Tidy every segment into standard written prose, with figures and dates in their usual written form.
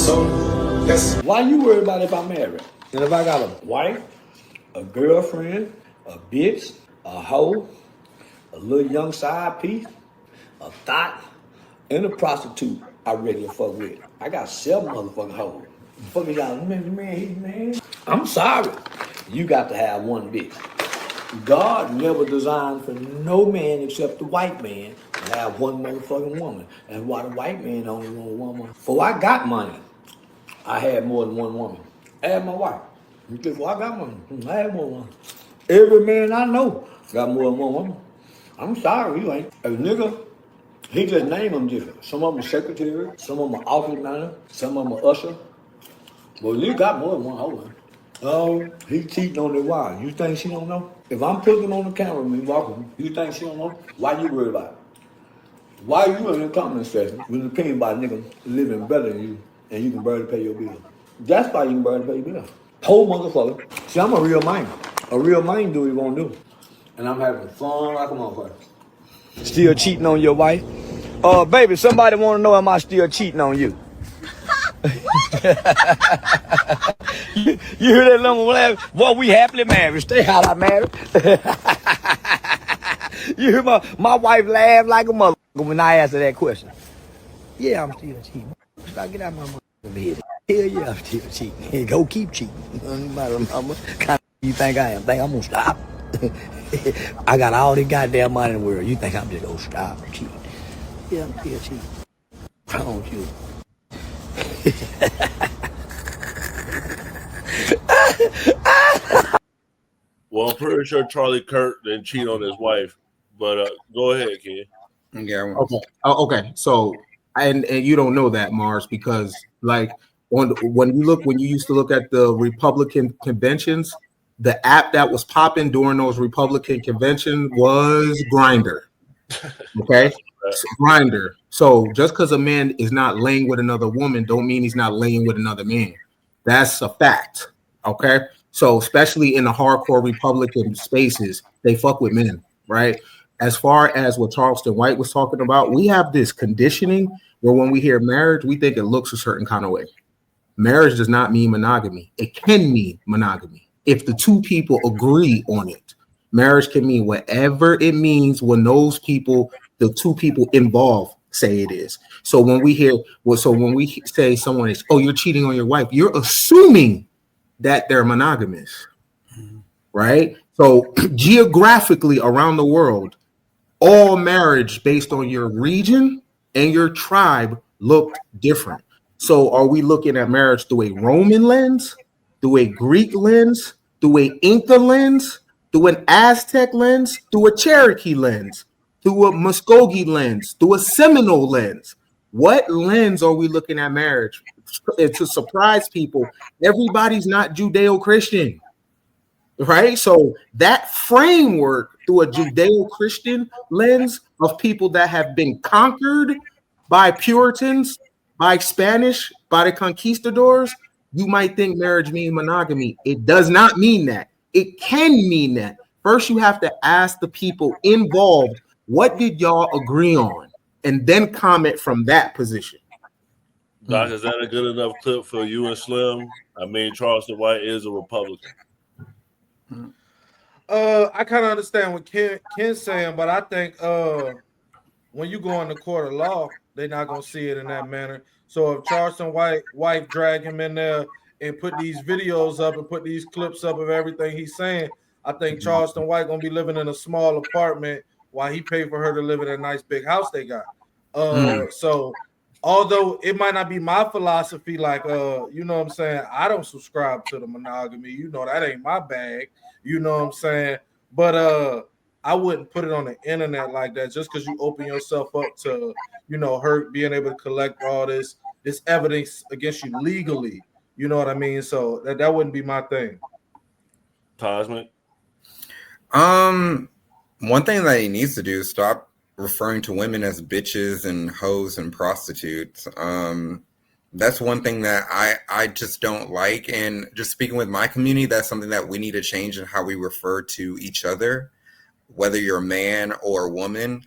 So that's Why you worried about if I'm married? And if I got a wife, a girlfriend, a bitch, a hoe, a little young side piece, a thought, and a prostitute I ready to fuck with. I got 7 motherfucking hoes. Fuck is y'all, man. I'm sorry. You got to have one bitch. God never designed for no man except the white man to have one motherfucking woman. That's why the white man only want a woman. Before I got money, I had more than one woman. I had my wife. Before I got money, I had more than one. Every man I know got more than one woman. I'm sorry, you ain't. A nigga, he just name them different. Some of them are secretary, some of them are office manager, some of them are usher. Well, you got more than one hoe. Oh, he cheating on his wife. You think she don't know? If I'm putting him on the camera and walking, you think she don't know? Why you worried about it? Why you in the comment section with an opinion about a nigga living better than you and you can barely pay your bill? That's why you can barely pay your bill. Whole motherfucker. See, I'm a real man. A real man do what he want to do. And I'm having fun like a motherfucker. Still cheating on your wife? Baby, somebody want to know, am I still cheating on you? You hear that little laugh? Well, we happily married. Stay out, I married. You hear my wife laugh like a mother when I answer that question. Yeah, I'm still cheating. Stop, get out of my motherfucking head. Hell yeah, I'm still cheating. Go keep cheating. Mama, kind of you think I am? Think I'm gonna stop? I got all the goddamn money in the world. You think I'm just gonna stop cheating? Yeah, I'm still cheating. Wrong with you? Well, I'm pretty sure Charlie Kirk didn't cheat on his wife, but go ahead, Ken. Yeah. Okay. Okay. So, and you don't know that, Mars, because like when you used to look at the Republican conventions, the app that was popping during those Republican conventions was Grinder. Okay, Grinder. So just because a man is not laying with another woman, don't mean he's not laying with another man. That's a fact. Okay. So especially in the hardcore Republican spaces, they fuck with men, right? As far as what Charleston White was talking about, we have this conditioning where when we hear marriage, we think it looks a certain kind of way. Marriage does not mean monogamy. It can mean monogamy if the two people agree on it. Marriage can mean whatever it means when those people, the two people involved, say it is. So when we say someone is, oh, you're cheating on your wife, you're assuming that they're monogamous, right? So geographically around the world, all marriage based on your region and your tribe looked different. So are we looking at marriage through a Roman lens, through a Greek lens, through a Inca lens, through an Aztec lens, through a Cherokee lens, through a Muskogee lens, through a Seminole lens? What lens are we looking at marriage? To surprise people, everybody's not Judeo-Christian, right? So that framework through a Judeo-Christian lens of people that have been conquered by Puritans, by Spanish, by the conquistadors, you might think marriage means monogamy. It does not mean that. It can mean that. First, you have to ask the people involved, what did y'all agree on? And then comment from that position. Doc, is that a good enough clip for you and Slim? I mean, Charleston White is a Republican. I kind of understand what Ken's saying, but I think when you go in the court of law, they're not gonna see it in that manner. So if Charleston White wife drag him in there and put these videos up and put these clips up of everything he's saying, I think Charleston White gonna be living in a small apartment while he paid for her to live in a nice big house they got. So although it might not be my philosophy, like you know what I'm saying, I don't subscribe to the monogamy, you know, that ain't my bag, you know what I'm saying, but I wouldn't put it on the internet like that just because you open yourself up to, you know, her being able to collect all this evidence against you legally, you know what I mean? So that wouldn't be my thing. Cosmic. One thing that he needs to do is stop referring to women as bitches and hoes and prostitutes. That's one thing that I just don't like. And just speaking with my community, that's something that we need to change in how we refer to each other, whether you're a man or a woman.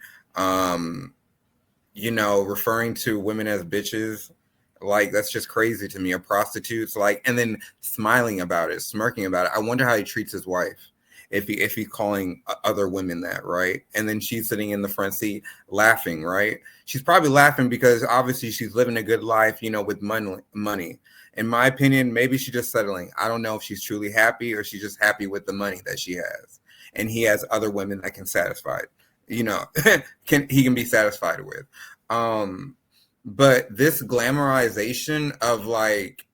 You know, referring to women as bitches, Like, that's just crazy to me. A prostitute's like, and then smiling about it, smirking about it. I wonder how he treats his wife. If he's calling other women that, right? And then she's sitting in the front seat laughing, right? She's probably laughing because obviously she's living a good life, you know, with money. In my opinion, maybe she's just settling. I don't know if she's truly happy or she's just happy with the money that she has. And he has other women that can satisfy, you know, he can be satisfied with. But this glamorization of like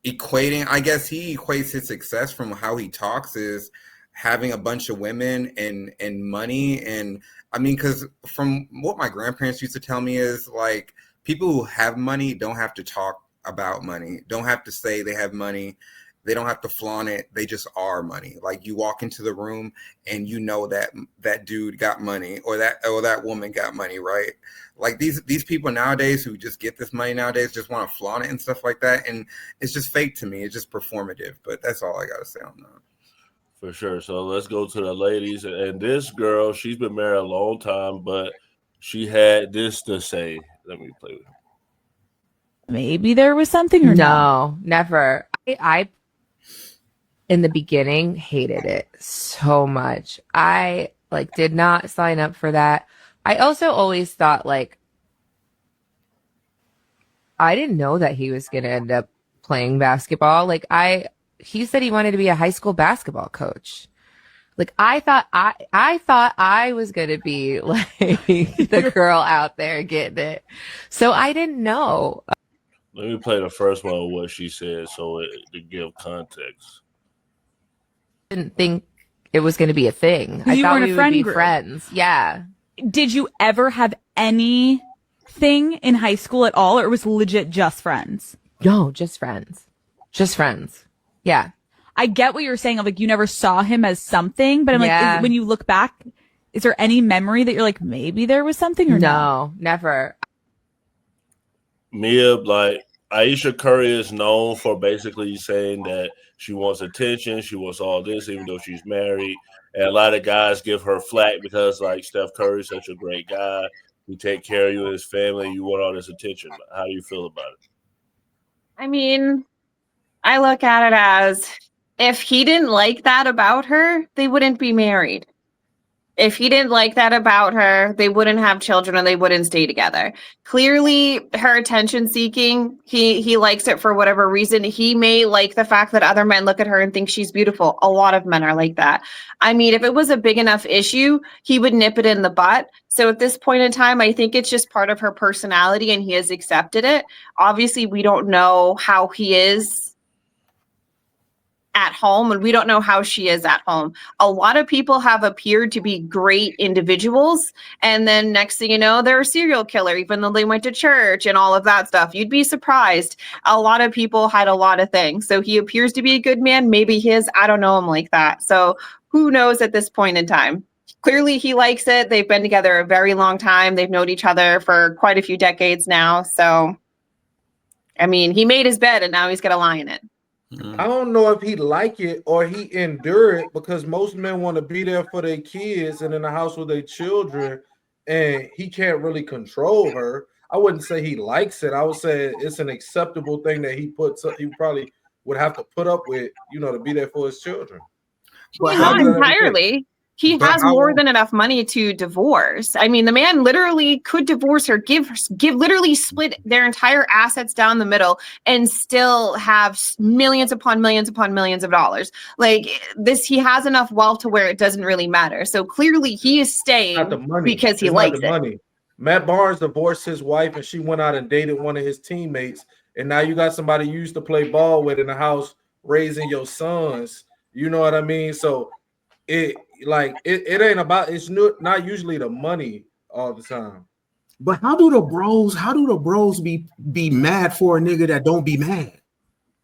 equating, I guess he equates his success from how he talks is having a bunch of women and money. And I mean, because from what my grandparents used to tell me is like, people who have money don't have to talk about money, don't have to say they have money, they don't have to flaunt it, they just are money. Like, you walk into the room and you know that that dude got money, or that woman got money, right? Like, these people nowadays who just get this money nowadays just want to flaunt it and stuff like that, and it's just fake to me. It's just performative. But that's all I gotta say on that. For sure. So let's go to the ladies. And this girl, she's been married a long time, but she had this to say. Let me play with her. Maybe there was something or no, never. I in the beginning hated it so much. I like did not sign up for that. I also always thought like I didn't know that he was going to end up playing basketball. Like he said he wanted to be a high school basketball coach. Like I thought I was going to be like the girl out there getting it. So I didn't know. Let me play the first one of what she said to give context. Didn't think it was going to be a thing. I thought we would be friends. Yeah. Did you ever have anything in high school at all, or it was legit just friends? No, just friends. Just friends. Yeah. I get what you're saying of like you never saw him as something, but I'm like, when you look back, is there any memory that you're like, maybe there was something or no? Never. Mia, like Aisha Curry is known for basically saying that she wants attention, she wants all this, even though she's married. And a lot of guys give her flack because like Steph Curry's such a great guy. He take care of you and his family. You want all this attention. How do you feel about it? I mean, I look at it as if he didn't like that about her, they wouldn't be married. If he didn't like that about her, they wouldn't have children and they wouldn't stay together. Clearly, her attention seeking, he likes it for whatever reason. He may like the fact that other men look at her and think she's beautiful. A lot of men are like that. I mean, if it was a big enough issue, he would nip it in the butt. So at this point in time, I think it's just part of her personality and he has accepted it. Obviously, we don't know how he is at home, and we don't know how she is at home. A lot of people have appeared to be great individuals, and then next thing you know, they're a serial killer, even though they went to church and all of that stuff. You'd be surprised. A lot of people hide a lot of things. So he appears to be a good man. Maybe I don't know him like that. So who knows at this point in time? Clearly he likes it. They've been together a very long time. They've known each other for quite a few decades now. So, I mean, he made his bed and now he's going to lie in it. I don't know if he like it or he endure it, because most men want to be there for their kids and in the house with their children, and he can't really control her. I wouldn't say he likes it. I would say it's an acceptable thing that he probably would have to put up with, to be there for his children. Well, not entirely. He has more than enough money to divorce. I mean, the man literally could divorce her, literally split their entire assets down the middle and still have millions upon millions upon millions of dollars. Like this, he has enough wealth to where it doesn't really matter. So clearly he is staying because he likes it. Money. Matt Barnes divorced his wife and she went out and dated one of his teammates. And now you got somebody you used to play ball with in the house raising your sons. You know what I mean? So it ain't about, it's not usually the money all the time. But how do the bros be mad for a nigga that don't be mad?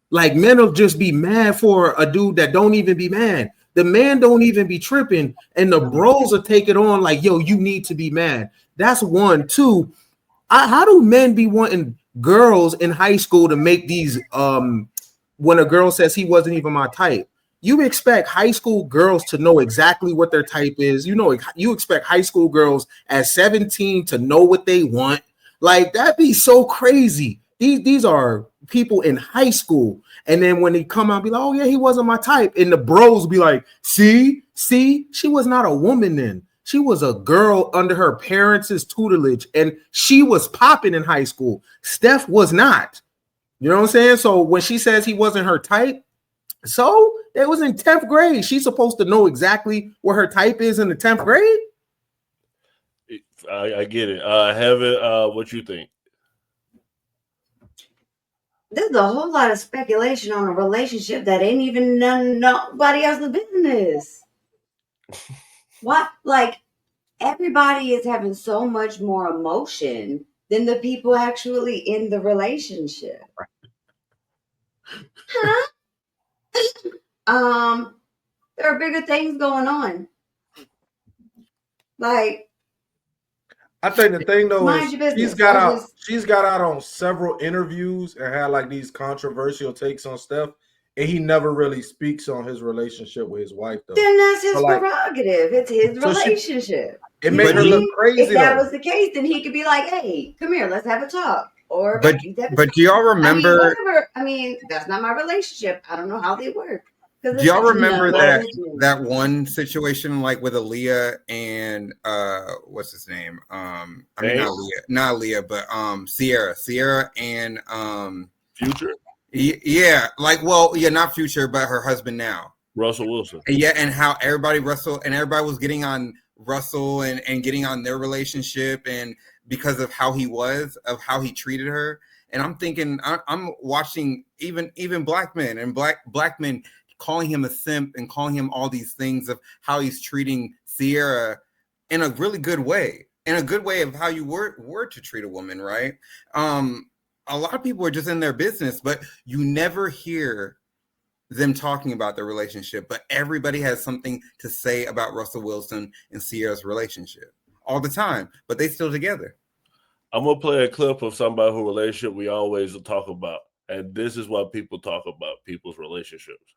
Like, men will just be mad for a dude that don't even be mad. The man don't even be tripping, and the bros will take it on like, yo, you need to be mad. That's one. Two, how do men be wanting girls in high school to make these when a girl says he wasn't even my type? You expect high school girls to know exactly what their type is. You expect high school girls at 17 to know what they want. Like, that'd be so crazy. these are people in high school. And then when they come out, be like, oh yeah, he wasn't my type. And the bros be like, see, she was not a woman then. She was a girl under her parents' tutelage, and she was popping in high school. Steph was not. You know what I'm saying? So when she says he wasn't her type, so it was in 10th grade. She's supposed to know exactly what her type is in the 10th grade. I get it. Heaven, what you think? There's a whole lot of speculation on a relationship that ain't even nobody else's business. What? Like, everybody is having so much more emotion than the people actually in the relationship. Huh? There are bigger things going on. Like, I think the thing though is she's got out on several interviews and had like these controversial takes on Steph, and he never really speaks on his relationship with his wife though. Then that's his prerogative. It's his relationship. It made her look crazy. If that was the case, then he could be like, "Hey, come here, let's have a talk." Or, but do y'all remember? I mean, that's not my relationship. I don't know how they work. Do y'all remember that one situation like with Aaliyah and what's his name? I mean not Aaliyah, but Sierra and Future. Yeah, like not Future, but her husband now, Russell Wilson. Yeah, and how everybody was getting on Russell and getting on their relationship, and because of how he treated her. And I'm thinking, I'm watching even black men and black men calling him a simp and calling him all these things of how he's treating Sierra in a really good way, of how you were to treat a woman, right? A lot of people are just in their business, but you never hear them talking about their relationship. But everybody has something to say about Russell Wilson and Sierra's relationship all the time, but they still together. I'm gonna play a clip of somebody whose relationship we always talk about, and this is what people talk about people's relationships.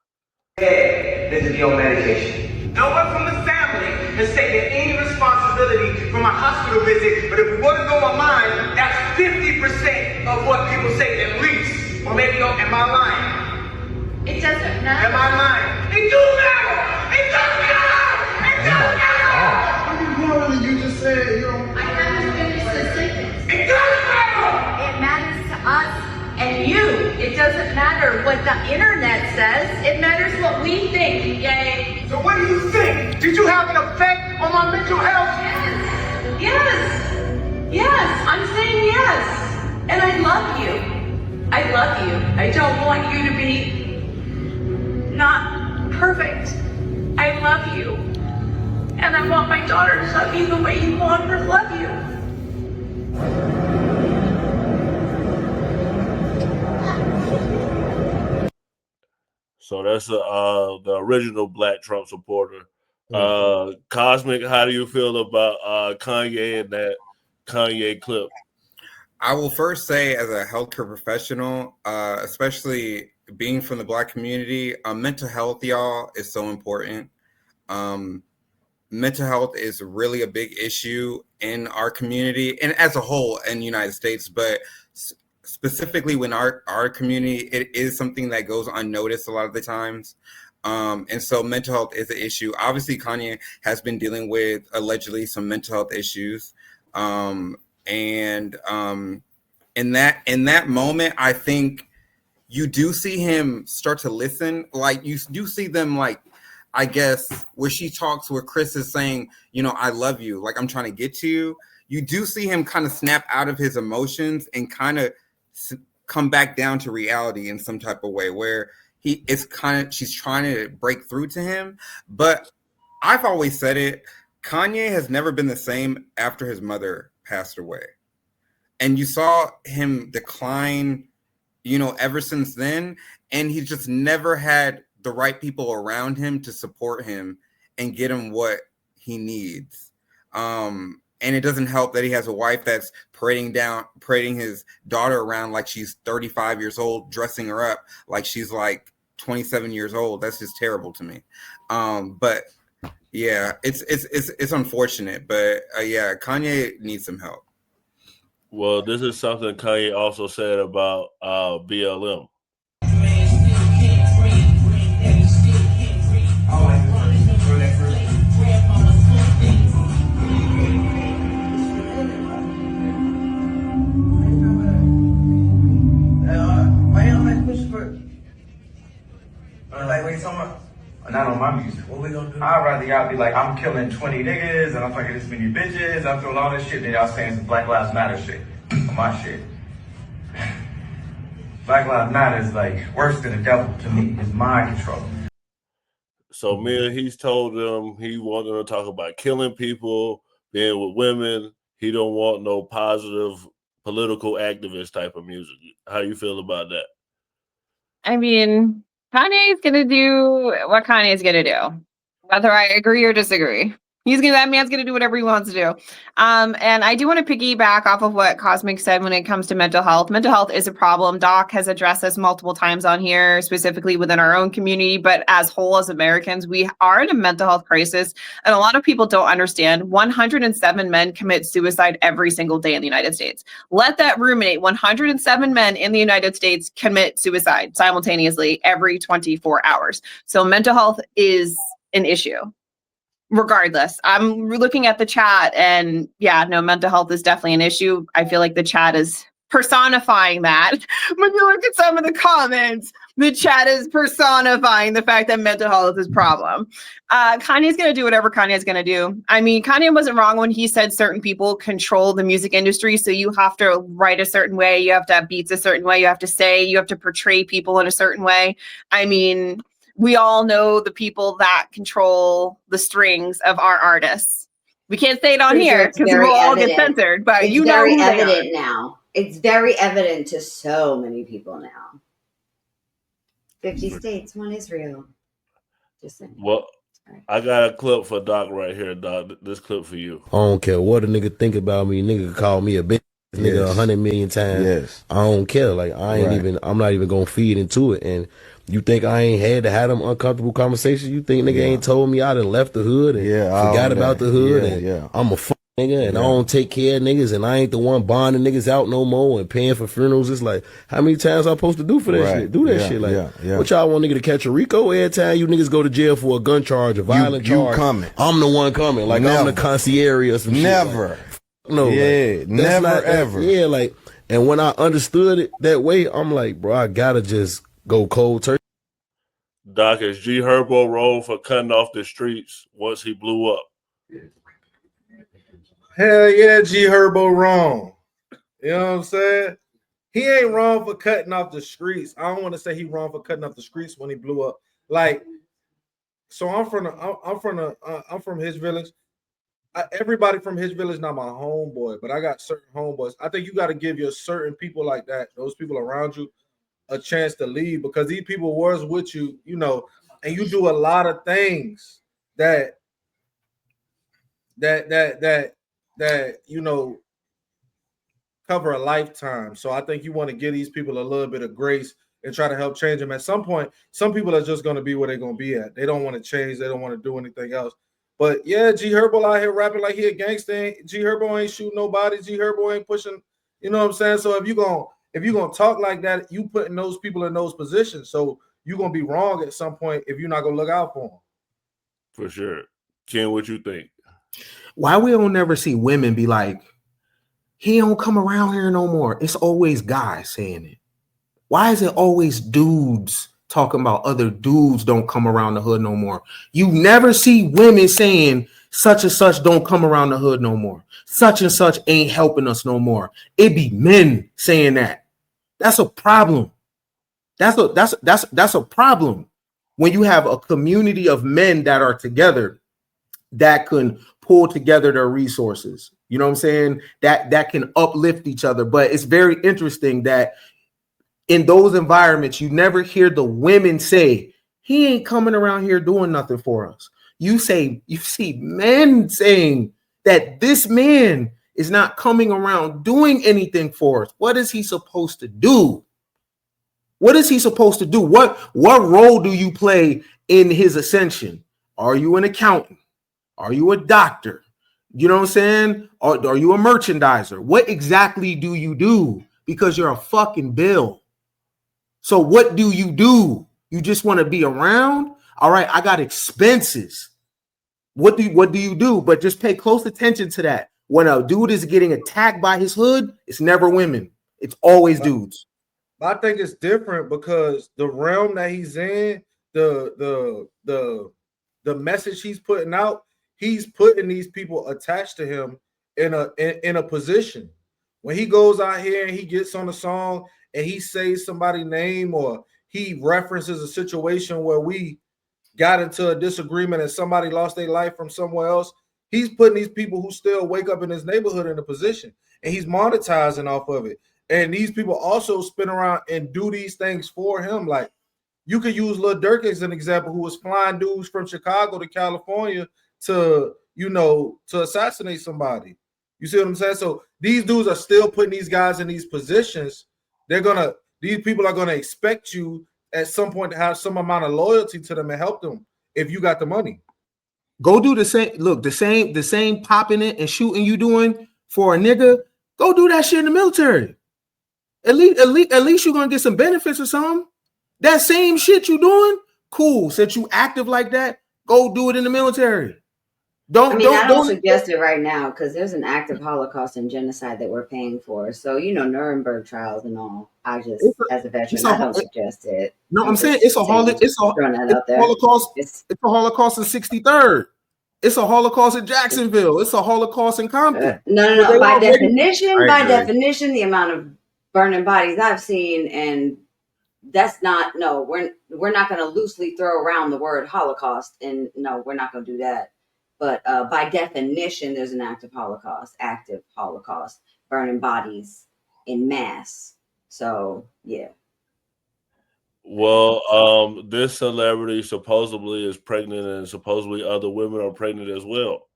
Hey, this is your medication. No one from the family has taken any responsibility for my hospital visit, but if we want to go online, that's 50% of what people say at least. Or maybe, am I lying? It doesn't matter. Am I lying? It do matter! It does matter! It does matter! I mean, literally, you just said, I haven't finished the sentence. It does matter! It matters to us and you. It doesn't matter what the internet says. It matters what we think. Yay. So what do you think? Did you have an effect on my mental health? Yes. I'm saying yes. And I love you. I love you. I don't want you to be not perfect. I love you. And I want my daughter to love you the way you want her to love you. So that's the original Black Trump supporter. Cosmic, how do you feel about Kanye and that Kanye clip? I will first say, as a healthcare professional, especially being from the Black community, mental health, y'all, is so important. Mental health is really a big issue in our community and as a whole in the United States, but specifically when our community, it is something that goes unnoticed a lot of the times. And so mental health is an issue. Obviously, Kanye has been dealing with allegedly some mental health issues. And in that moment, I think you do see him start to listen. Like, you do see them, like, I guess, where she talks, where Chris is saying, I love you, like, I'm trying to get to you. You do see him kind of snap out of his emotions and kind of come back down to reality in some type of way, where she's trying to break through to him. But I've always said it, Kanye has never been the same after his mother passed away. And you saw him decline, ever since then. And he just never had the right people around him to support him and get him what he needs. And it doesn't help that he has a wife that's parading his daughter around like she's 35 years old, dressing her up like she's like 27 years old. That's just terrible to me. But yeah, it's unfortunate. But yeah, Kanye needs some help. Well, this is something Kanye also said about BLM. Like, what you talking about? Not on my music. What we gonna do? I'd rather y'all be like, I'm killing 20 niggas and I'm fucking this many bitches. I'm doing all this shit. Then y'all saying some Black Lives Matter shit on my shit. Black Lives Matter is like worse than the devil to me. It's mind control. So he's told them he wanted to talk about killing people, being with women. He don't want no positive political activist type of music. How you feel about that? I mean, Kanye's gonna do what Kanye's gonna do, whether I agree or disagree. That man's gonna do whatever he wants to do. And I do want to piggyback off of what Cosmic said when it comes to mental health. Mental health is a problem. Doc has addressed this multiple times on here, specifically within our own community, but as whole as Americans, we are in a mental health crisis. And a lot of people don't understand 107 men commit suicide every single day in the United States. Let that ruminate. 107 men in the United States commit suicide simultaneously every 24 hours. So mental health is an issue. Regardless, I'm looking at the chat and yeah, no, mental health is definitely an issue. I feel like the chat is personifying that. When you look at some of the comments, the chat is personifying the fact that mental health is a problem. Kanye's going to do whatever Kanye's going to do. I mean, Kanye wasn't wrong when he said certain people control the music industry. So you have to write a certain way. You have to have beats a certain way. You have to portray people in a certain way. I mean, we all know the people that control the strings of our artists. We can't say it on here because we'll all get censored, but it's very evident now. It's very evident to so many people now. 50 states, one Israel. Just saying. Well, I got a clip for Doc right here, Doc. This clip for you. I don't care what a nigga think about me. Nigga call me a bitch. Nigga 100 million times. Yes. I don't care. Like I'm not even gonna feed into it. And you think I ain't had to have them uncomfortable conversations? You think nigga ain't told me I done left the hood and forgot about the hood and I'm a fuck nigga and I don't take care of niggas and I ain't the one bonding niggas out no more and paying for funerals. It's like, how many times I supposed to do for that shit? Do that shit. Like, what y'all want nigga to catch a RICO every time you niggas go to jail for a gun charge, a violent charge? You coming. I'm the one coming. Like, I'm the concierge or some Never. shit. Like, no. Yeah, like, never ever. Yeah, like, and when I understood it that way, I'm like, bro, I gotta just go cold turkey. Doc, is G Herbo wrong for cutting off the streets once he blew up? Hell yeah, G Herbo wrong. You know what I'm saying? He ain't wrong for cutting off the streets. I don't want to say he wrong for cutting off the streets when he blew up. Like, so I'm from his village. Everybody from his village not my homeboy, but I got certain homeboys. I think you got to give your certain people like that, those people around you, a chance to leave because these people was with you, you know, and you do a lot of things that you know cover a lifetime. So I think you want to give these people a little bit of grace and try to help change them. At some point, some people are just going to be where they're going to be at. They don't want to change. They don't want to do anything else. But yeah, G Herbo out here rapping like he a gangster. G Herbo ain't shooting nobody. G Herbo ain't pushing. You know what I'm saying? So if you're gonna talk like that, you putting those people in those positions. So you're gonna be wrong at some point if you're not gonna look out for them. For sure. Ken, what you think? Why we don't never see women be like, he don't come around here no more? It's always guys saying it. Why is it always dudes talking about other dudes don't come around the hood no more? You never see women saying such and such don't come around the hood no more. Such and such ain't helping us no more. It be men saying that. That's a problem. That's a problem. When you have a community of men that are together that can pull together their resources. You know what I'm saying? That can uplift each other. But it's very interesting that in those environments, you never hear the women say, he ain't coming around here doing nothing for us. You see men saying that this man is not coming around doing anything for us. What is he supposed to do? What is he supposed to do? What role do you play in his ascension? Are you an accountant? Are you a doctor? You know what I'm saying? Are you a merchandiser? What exactly do you do? Because you're a fucking bill. So what do? You just want to be around? All right, I got expenses. What do you do? But just pay close attention to that. When a dude is getting attacked by his hood, it's never women. It's always dudes. I think it's different because the realm that he's in, the message he's putting out, he's putting these people attached to him in a position. When he goes out here and he gets on a song and he says somebody's name or he references a situation where we got into a disagreement and somebody lost their life from somewhere else, he's putting these people who still wake up in his neighborhood in a position, and he's monetizing off of it. And these people also spin around and do these things for him. Like, you could use Lil Durk as an example, who was flying dudes from Chicago to California to assassinate somebody. You see what I'm saying? So these dudes are still putting these guys in these positions. These people are gonna expect you at some point to have some amount of loyalty to them and help them if you got the money. Go do the same. Look, the same popping it and shooting you doing for a nigga. Go do that shit in the military. At least you're gonna get some benefits or something. That same shit you doing, cool. Since you active like that, go do it in the military. I don't suggest it right now because there's an active Holocaust and genocide that we're paying for. So, Nuremberg trials and all. As a veteran, I don't suggest it. No, I'm saying it's a Holocaust. It's a Holocaust in 63rd. It's a Holocaust in Jacksonville. It's a Holocaust in Compton. No. By definition, the amount of burning bodies I've seen, and that's not. No, we're not going to loosely throw around the word Holocaust, and no, we're not going to do that. But by definition, there's an active Holocaust, burning bodies in mass. So, yeah. Well, this celebrity supposedly is pregnant, and supposedly other women are pregnant as well.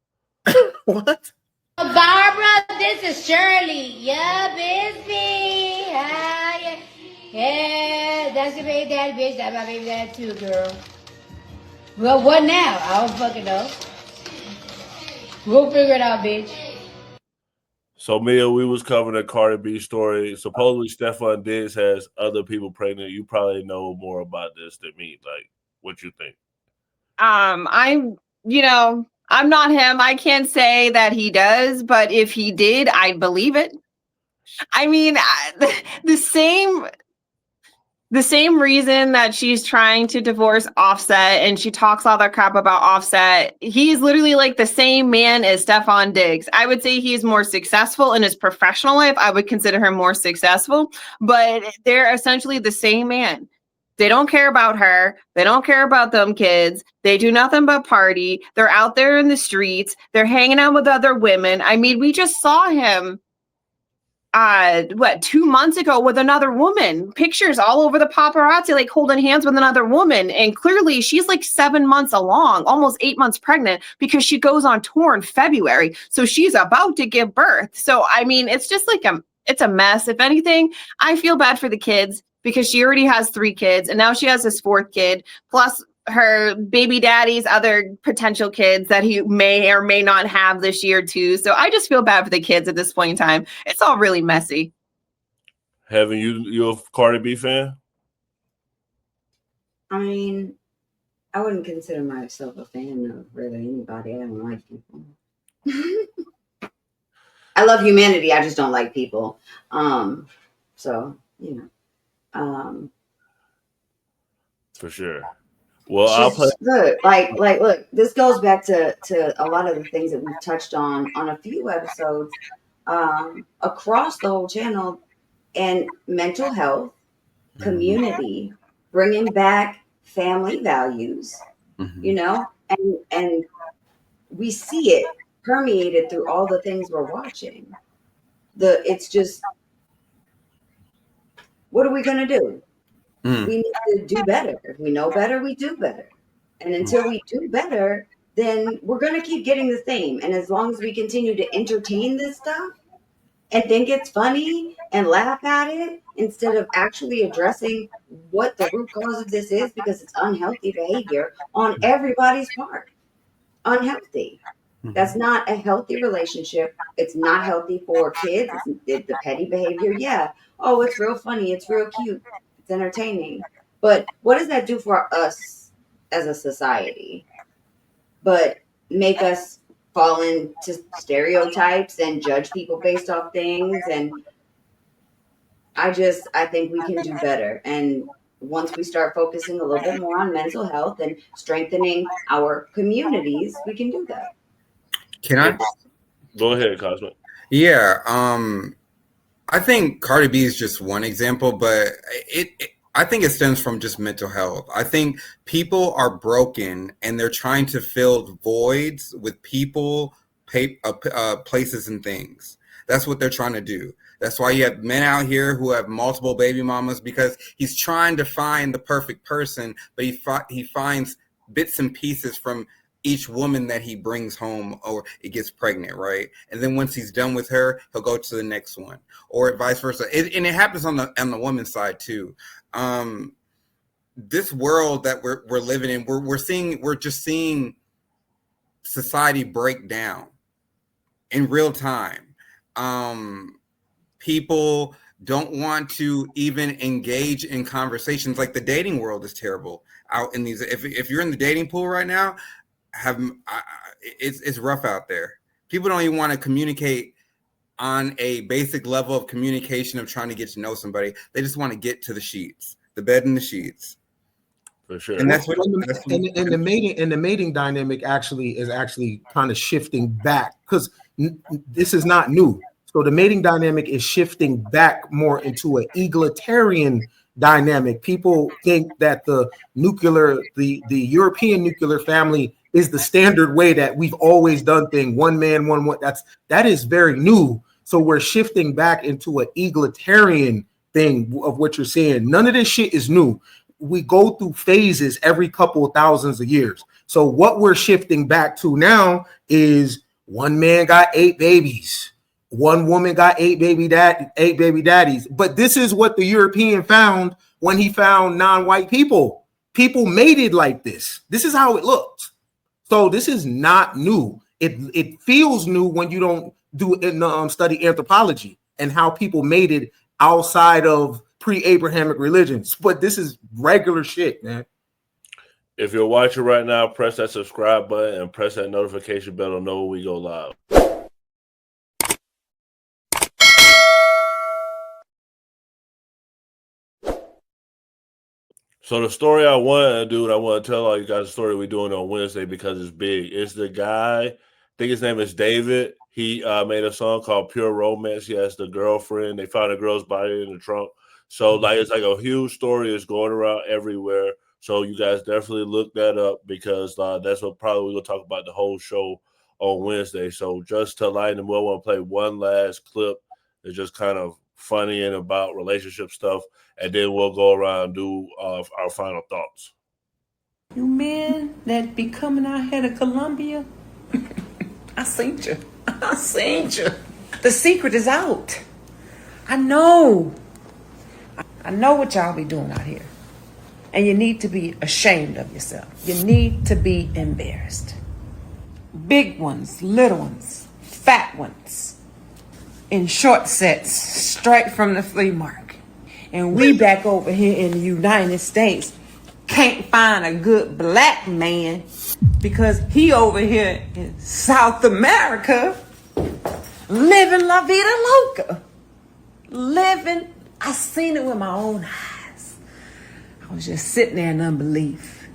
What? Barbara, this is Shirley. Yeah, baby. Yeah, that's your baby daddy, bitch. That's my baby daddy too, girl. Well, what now? I don't fucking know. We'll figure it out, bitch. So, Mia, we was covering a Cardi B story. Supposedly, Stefan Diggs has other people pregnant. You probably know more about this than me. Like, what you think? I'm not him. I can't say that he does, but if he did, I'd believe it. I mean, the same reason that she's trying to divorce Offset and she talks all that crap about Offset, he's literally like the same man as Stefan Diggs. I would say he's more successful in his professional life. I would consider him more successful, but they're essentially the same man. They don't care about her. They don't care about them kids. They do nothing but party. They're out there in the streets. They're hanging out with other women. I mean, we just saw him 2 months ago with another woman, pictures all over the paparazzi, like holding hands with another woman. And clearly she's like 7 months along, almost 8 months pregnant, because she goes on tour in February. So she's about to give birth. So, I mean, it's just like it's a mess. If anything, I feel bad for the kids because she already has 3 kids and now she has this 4th kid, plus her baby daddy's other potential kids that he may or may not have this year too. So I just feel bad for the kids at this point in time. It's all really messy. Haven't you a Cardi B fan? I mean, I wouldn't consider myself a fan of really anybody. I don't like people. I love humanity. I just don't like people. So, for sure. Well, I'll play. Look, look, this goes back to a lot of the things that we've touched on a few episodes across the whole channel, and mental health, community, bringing back family values, and we see it permeated through all the things we're watching. It's just, what are we going to do? We need to do better. If we know better, we do better. And until we do better, then we're going to keep getting the same. And as long as we continue to entertain this stuff and think it's funny and laugh at it, instead of actually addressing what the root cause of this is, because it's unhealthy behavior on everybody's part. Unhealthy. That's not a healthy relationship. It's not healthy for kids. The petty behavior, yeah. Oh, it's real funny. It's real cute. It's entertaining. But what does that do for us as a society? But make us fall into stereotypes and judge people based off things. And I think we can do better. And once we start focusing a little bit more on mental health and strengthening our communities, we can do that. Can I go ahead, Cosmo? Yeah, I think Cardi B is just one example, but I think it stems from just mental health. I think people are broken and they're trying to fill voids with people, places, and things. That's what they're trying to do. That's why you have men out here who have multiple baby mamas, because he's trying to find the perfect person, but he finds bits and pieces from each woman that he brings home or it gets pregnant, right? And then once he's done with her, he'll go to the next one, or vice versa. And it happens on the woman's side too. This world that we're living in, we're just seeing society break down in real time. People don't want to even engage in conversations. Like, the dating world is terrible out in these. If you're in the dating pool right now, it's rough out there. People don't even want to communicate on a basic level of communication of trying to get to know somebody. They just want to get to the sheets, the bed and the sheets. For sure. And the mating dynamic is actually kind of shifting back, because this is not new. So the mating dynamic is shifting back more into an egalitarian dynamic. People think that the European nuclear family is the standard way that we've always done things. One man, one. That is very new. So we're shifting back into an egalitarian thing of what you're saying. None of this shit is new. We go through phases every couple of thousands of years. So what we're shifting back to now is one man got 8 babies. One woman got 8 baby daddies. But this is what the European found when he found non-white people. People mated like this. This is how it looks. So this is not new. It feels new when you don't study anthropology and how people mated outside of pre-Abrahamic religions. But this is regular shit, man. If you're watching right now, press that subscribe button and press that notification bell to know when we go live. So the story I want to tell all you guys the story we're doing on Wednesday because it's big. It's the guy, I think his name is David. He made a song called Pure Romance. He has the girlfriend. They found a girl's body in the trunk. So it's like a huge story. It's going around everywhere. So you guys definitely look that up, because that's what probably we're going to talk about the whole show on Wednesday. So just to lighten them, we'll want to play one last clip. It's just kind of funny and about relationship stuff, and then we'll go around and do our final thoughts. You men that be coming out here to Columbia, I seen you. I seen you. The secret is out. I know what y'all be doing out here. And you need to be ashamed of yourself. You need to be embarrassed. Big ones, little ones, fat ones, in short sets, straight from the flea market. And we back over here in the United States can't find a good black man because he over here in South America living la vida loca. I seen it with my own eyes. I was just sitting there in unbelief.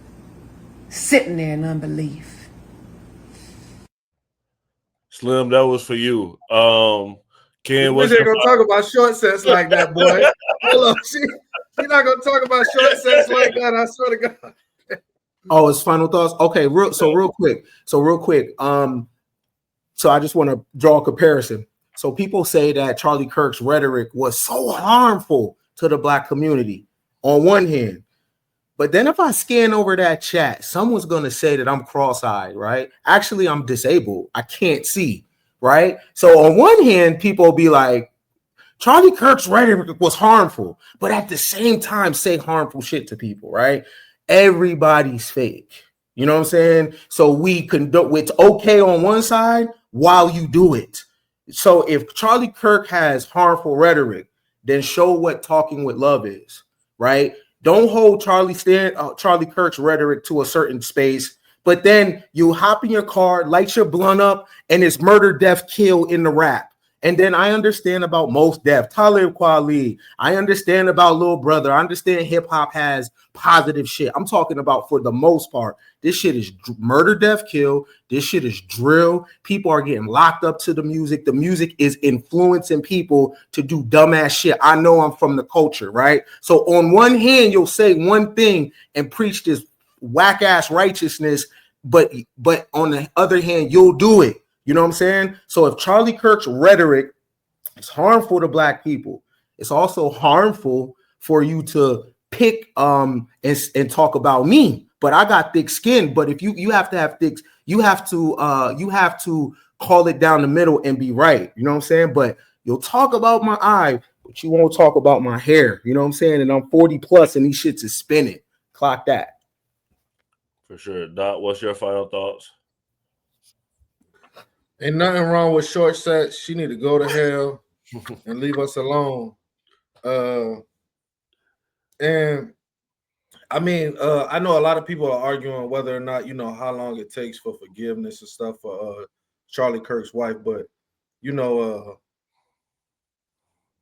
Slim, that was for you. Ken, what's gonna talk about short sets like that, boy? Hold on, she's not gonna talk about short sets like that. I swear to God. Oh, it's final thoughts. Okay, real quick. So I just want to draw a comparison. So people say that Charlie Kirk's rhetoric was so harmful to the black community on one hand. But then if I scan over that chat, someone's going to say that I'm cross-eyed, right? Actually, I'm disabled. I can't see, right? So on one hand, people will be like, Charlie Kirk's rhetoric was harmful, but at the same time say harmful shit to people, right? Everybody's fake. You know what I'm saying? So we conduct, it's okay on one side while you do it. So if Charlie Kirk has harmful rhetoric, then show what talking with love is, right? Don't hold Charlie Kirk's rhetoric to a certain space, but then you hop in your car, light your blunt up, and it's murder, death, kill in the rap. And then I understand about Most Def, Talib Kweli. I understand about Lil Brother. I understand hip hop has positive shit. I'm talking about for the most part. This shit is murder, death, kill. This shit is drill. People are getting locked up to the music. The music is influencing people to do dumbass shit. I know I'm from the culture, right? So on one hand, you'll say one thing and preach this whack ass righteousness, but on the other hand, you'll do it. You know what I'm saying? So if Charlie Kirk's rhetoric is harmful to black people, it's also harmful for you to pick and talk about me. But I got thick skin. But if you have to have thick, you have to call it down the middle and be right. You know what I'm saying? But you'll talk about my eye, but you won't talk about my hair. You know what I'm saying? And I'm 40 plus and these shits is spinning. Clock that. For sure. Doc, what's your final thoughts? Ain't nothing wrong with short sets. She need to go to hell and leave us alone. And I mean, I know a lot of people are arguing whether or not, you know, how long it takes for forgiveness and stuff for Charlie Kirk's wife, but you know,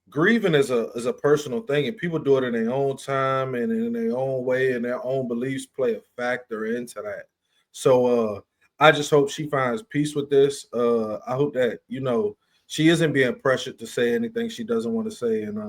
grieving is a personal thing, and people do it in their own time and in their own way, and their own beliefs play a factor into that. So I just hope she finds peace with this. I hope that, you know, she isn't being pressured to say anything she doesn't want to say, and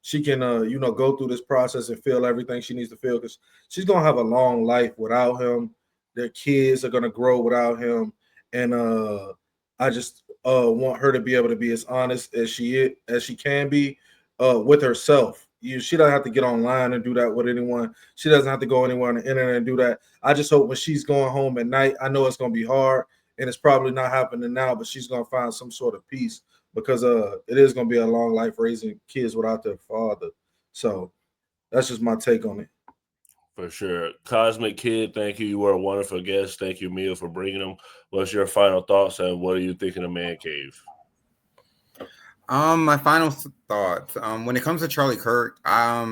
she can, you know, go through this process and feel everything she needs to feel, because she's going to have a long life without him. Their kids are going to grow without him. And I just want her to be able to be as honest as she can be with herself. She doesn't have to get online and do that with anyone. She doesn't have to go anywhere on the internet and do that. I just hope when she's going home at night, I know it's going to be hard, and it's probably not happening now, but she's going to find some sort of peace, because it is going to be a long life raising kids without their father. So that's just my take on it. For sure. Cosmic Kid, thank you. You were a wonderful guest. Thank you, Mia, for bringing them. What's your final thoughts, and what are you thinking of Man Cave? My final thoughts. When it comes to Charlie Kirk, I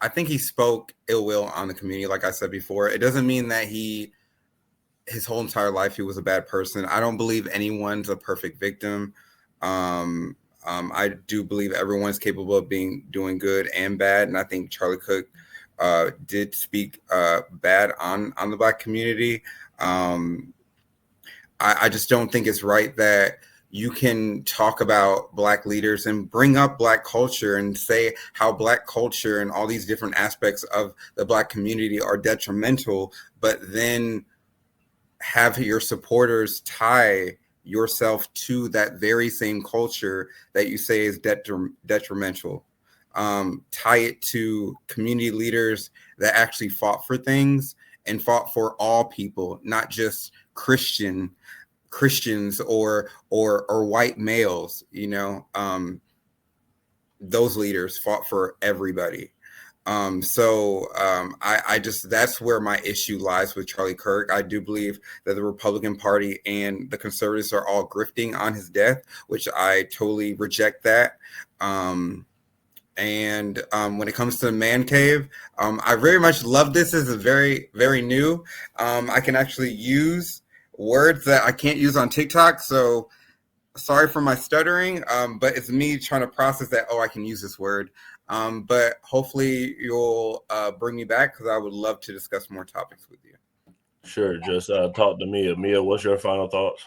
think he spoke ill will on the community. Like I said before, it doesn't mean that his whole entire life he was a bad person. I don't believe anyone's a perfect victim. I do believe everyone's capable of doing good and bad, and I think Charlie Kirk did speak bad on the Black community. I just don't think it's right that you can talk about Black leaders and bring up Black culture and say how Black culture and all these different aspects of the Black community are detrimental, but then have your supporters tie yourself to that very same culture that you say is detrimental. Tie it to community leaders that actually fought for things and fought for all people, not just Christians or white males. You know, those leaders fought for everybody. I just, that's where my issue lies with Charlie Kirk. I do believe that the Republican Party and the conservatives are all grifting on his death, which I totally reject that. When it comes to Man Cave, I very much love this. This is very, very new. I can actually use words that I can't use on TikTok. So sorry for my stuttering, but it's me trying to process that, I can use this word. But hopefully you'll bring me back, because I would love to discuss more topics with you. Sure. Just talk to Mia. Mia, what's your final thoughts?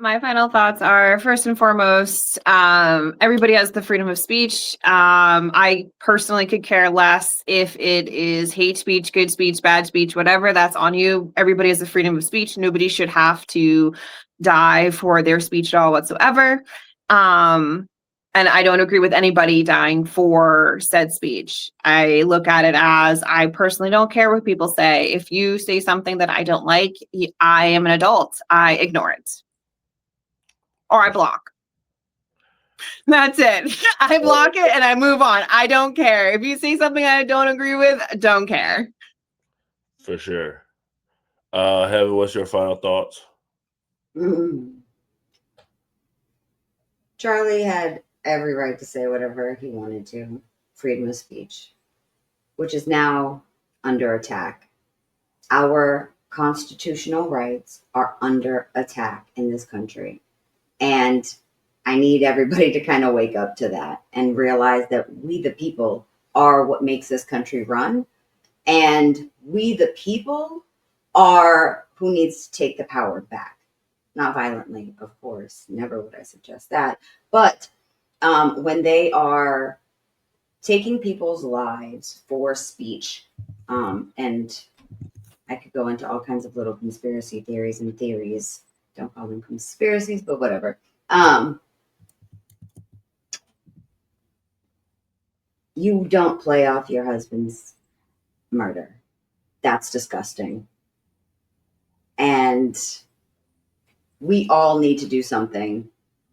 My final thoughts are, first and foremost, everybody has the freedom of speech. I personally could care less if it is hate speech, good speech, bad speech, whatever. That's on you. Everybody has the freedom of speech. Nobody should have to die for their speech at all whatsoever. And I don't agree with anybody dying for said speech. I look at it as, I personally don't care what people say. If you say something that I don't like, I am an adult. I ignore it. Or I block. That's it. I block it and I move on. I don't care. If you say something I don't agree with, don't care. For sure. Heather, what's your final thoughts? Charlie had every right to say whatever he wanted to. Freedom of speech, which is now under attack. Our constitutional rights are under attack in this country. And I need everybody to kind of wake up to that and realize that we, the people, are what makes this country run. And we, the people, are who needs to take the power back. Not violently, of course. Never would I suggest that. But when they are taking people's lives for speech, and I could go into all kinds of little conspiracy theories and theories. Don't call them conspiracies, but whatever. You don't play off your husband's murder. That's disgusting. And we all need to do something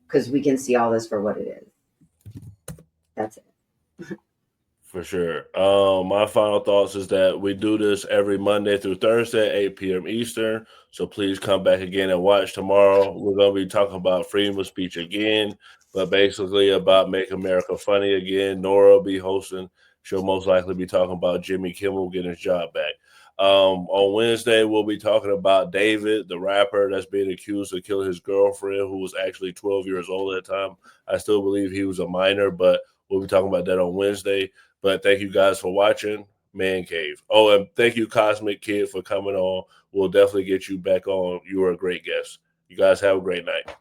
because we can see all this for what it is. That's it. For sure. My final thoughts is that we do this every Monday through Thursday, 8 p.m. Eastern. So please come back again and watch tomorrow. We're going to be talking about freedom of speech again, but basically about Make America Funny again. Nora will be hosting. She'll most likely be talking about Jimmy Kimmel getting his job back. On Wednesday, we'll be talking about David, the rapper that's being accused of killing his girlfriend, who was actually 12 years old at the time. I still believe he was a minor, but we'll be talking about that on Wednesday. But thank you guys for watching Man Cave. Oh, and thank you, Cosmic Kid, for coming on. We'll definitely get you back on. You were a great guest. You guys have a great night.